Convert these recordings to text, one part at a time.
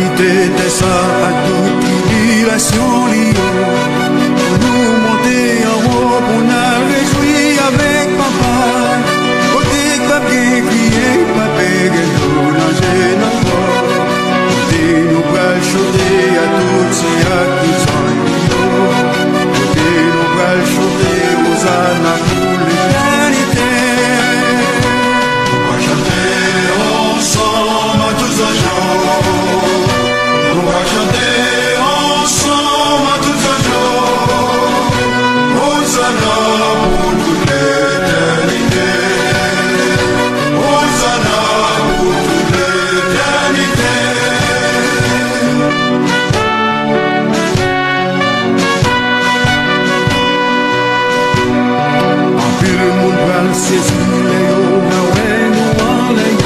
quitter ça à toute tribulation liée. Nous monter en haut pour nous réjouir avec papa. Côté pas bien crier, pas péger nous nager notre. Côté nous bras chaudés à toutes ces accusations. Côté nous bras chaudés aux ânes pour l'éternité. On va chanter ensemble à tous les jours. On va chanter ensemble à tous les jours. Hosanna pour toute l'éternité. Hosanna pour toute l'éternité. En plus le monde va le saisir les hauts, mais ouais, nous en l'air.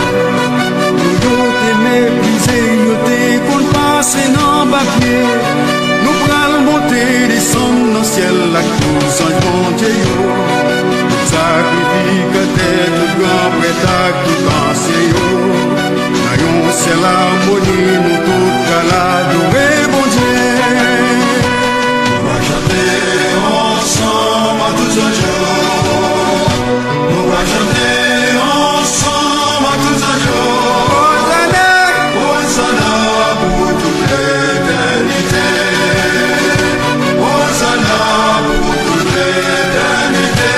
Nous t'es méprisé, nous t'es qu'on passe dans papier. Nous prenons monter, descendre dans le ciel, la course en Dieu. Sacrifique tête, tout grand prêt tout ancien. Nayon, c'est l'harmonie, nous tout l'adorer, mon Dieu. On va chanter ensemble à tous les jours. On va chanter ensemble à tous les jours. Hosanna, Hosanna pour toute l'éternité. Hosanna pour toute l'éternité.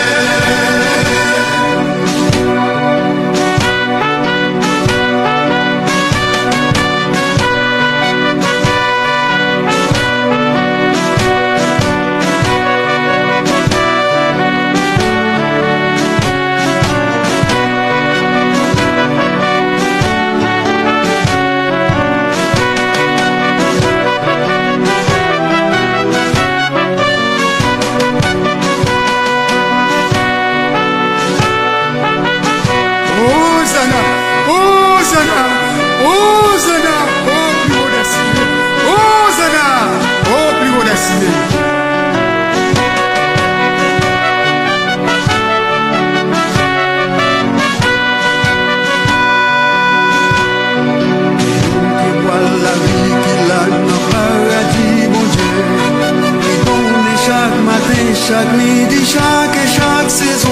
Hosanna, Hosanna, Hosanna, au plus haut des cieux. Hosanna, au plus haut des cieux. Qui voit la vie qu'il a dans le paradis, mon Dieu. Qui donne chaque matin, chaque midi, chaque saison.